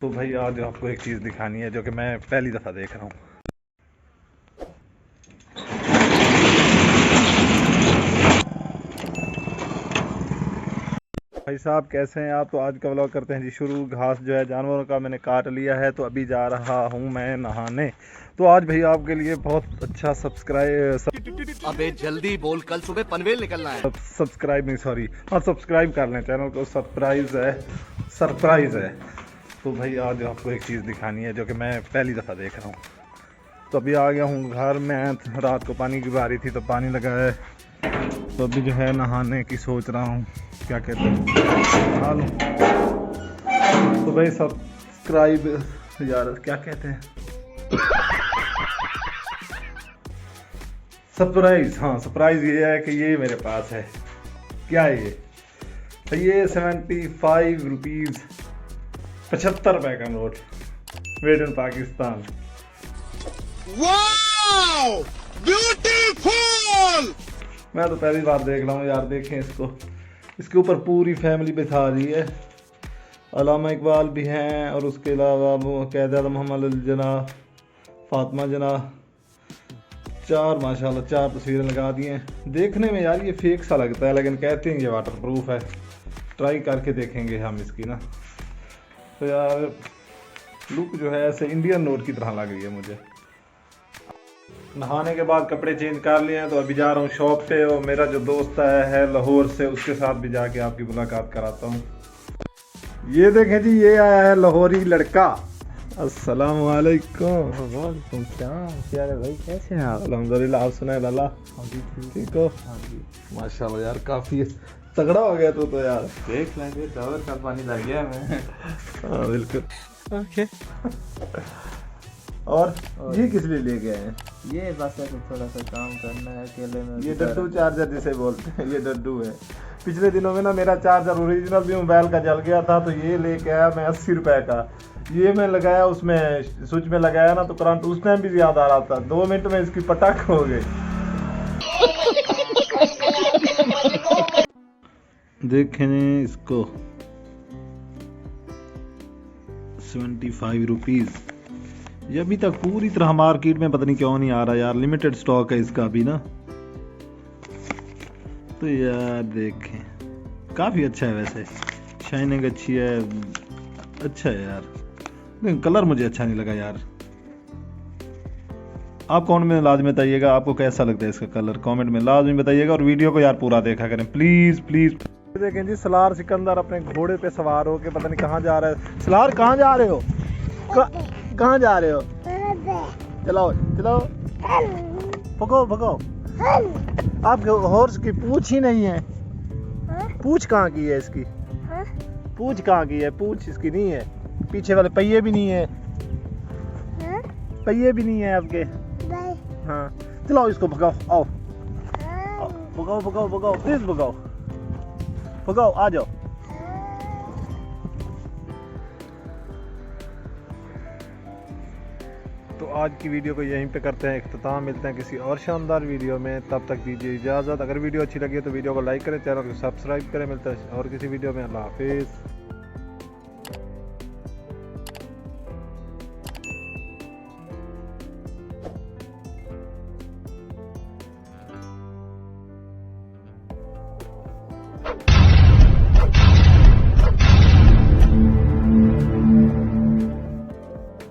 तो भाई आज आपको एक चीज़ दिखानी है जो कि मैं पहली दफ़ा देख रहा हूँ। भाई साहब कैसे हैं आप? तो आज का व्लॉग करते हैं जी शुरू। घास जो है जानवरों का मैंने काट लिया है, तो अभी जा रहा हूँ मैं नहाने। तो आज भाई आपके लिए बहुत अच्छा अबे जल्दी बोल, कल सुबह पनवेल निकलना है। सब्सक्राइब नहीं, सॉरी, हाँ सब्सक्राइब कर लें चैनल को। सरप्राइज़ है। तो भाई आज आपको एक चीज़ दिखानी है जो कि मैं पहली दफ़ा देख रहा हूँ। तो अभी आ गया हूँ घर में। रात को पानी की बारी थी तो पानी लगा है, तो अभी जो है नहाने की सोच रहा हूँ। क्या कहते हैं, नहा लूँ। तो भाई सब्सक्राइब, यार क्या कहते हैं, सरप्राइज। हाँ सरप्राइज ये है कि ये मेरे पास है। क्या है ये? तो ये 75 रुपीज़, 75 रुपए का note, made in Pakistan. Wow beautiful. मैं तो पहली बार देख रहा हूँ यार। देखें इसको, इसके ऊपर पूरी फैमिली बिठा रही है। अल्लामा इकबाल भी हैं और उसके अलावा कैद आज़म मोहम्मद जना, फातिमा जना, चार माशाल्लाह 4 तस्वीरें लगा दी हैं। देखने में यार ये फेक सा लगता है, लेकिन कहते हैं ये वाटर प्रूफ है। ट्राई करके देखेंगे हम इसकी ना। तो यार लुक जो है ऐसे इंडियन नोट की तरह लग रही है मुझे। नहाने के बाद कपड़े चेंज कर लिए हैं, तो अभी जा रहा हूँ शॉप पे। और मेरा जो दोस्त है लाहौर से, उसके साथ भी जाके आपकी मुलाकात कराता हूँ। ये देखें जी, ये आया है लाहौरी लड़का। अस्सलाम वालेकुम। वालेकुम सलाम। क्या है भाई, कैसे हैं आप? अल्हम्दुलिल्लाह, आप सुनाए लाला? हाँ जी ठीक हो? हाँ जी। माशाल्लाह यार, काफ़ी तगड़ा हो गया तो यार। देख लेंगे, टावर का पानी लग गया मैं। हाँ बिल्कुल। ओके। और ये किस लिए ले गए हैं? ये बस है कि थोड़ा सा काम करना है अकेले में। ये डड्डू चार्जर जिसे बोलते हैं, ये डड्डू है। पिछले दिनों में ना मेरा चार्जर ओरिजिनल भी मोबाइल का जल गया था, तो ये लेके आया मैं 80 रुपए का। ये मैं लगाया, उसमें स्विच में लगाया ना, तो करंट उस टाइम भी ज़्यादा आ रहा था। 2 मिनट में इसकी पटाख हो गई। देखें इसको, 75 रुपीज़। ये अभी तक पूरी तरह मार्केट में पता नहीं क्यों नहीं आ रहा यार। लिमिटेड स्टॉक है इसका भी ना। तो यार देखें, काफ़ी अच्छा है वैसे, शाइनिंग अच्छी है, अच्छा है यार। लेकिन कलर मुझे अच्छा नहीं लगा यार। आप कमेंट में लाजमी बताइएगा आपको कैसा लगता है इसका कलर। कमेंट में लाजमी बताइएगा और वीडियो को यार पूरा देखा करें प्लीज़ प्लीज़। देखें जी, सलार सिकंदर अपने घोड़े पे सवार हो के पता नहीं कहाँ जा रहा है। सलार कहाँ जा रहे हो? कहाँ जा रहे हो? चलाओ चलाओ, भगो भगो। आपके हॉर्स की पूछ ही नहीं है। पूछ कहाँ की है इसकी? पूछ कहाँ की है? पूछ इसकी नहीं है। पीछे वाले पहिए भी नहीं है। पहिए भी नहीं है आपके। हाँ चलाओ इसको, भगाओ। आओ भगाओ भगाओ भगाओ, प्लीज भगाओ भगाओ, आ जाओ। तो आज की वीडियो को यहीं पे करते हैं इख्तिताम। मिलते हैं किसी और शानदार वीडियो में, तब तक दीजिए इजाज़त। अगर वीडियो अच्छी लगी है तो वीडियो को लाइक करें, चैनल को सब्सक्राइब करें। मिलते हैं और किसी वीडियो में। अल्लाह हाफिज़।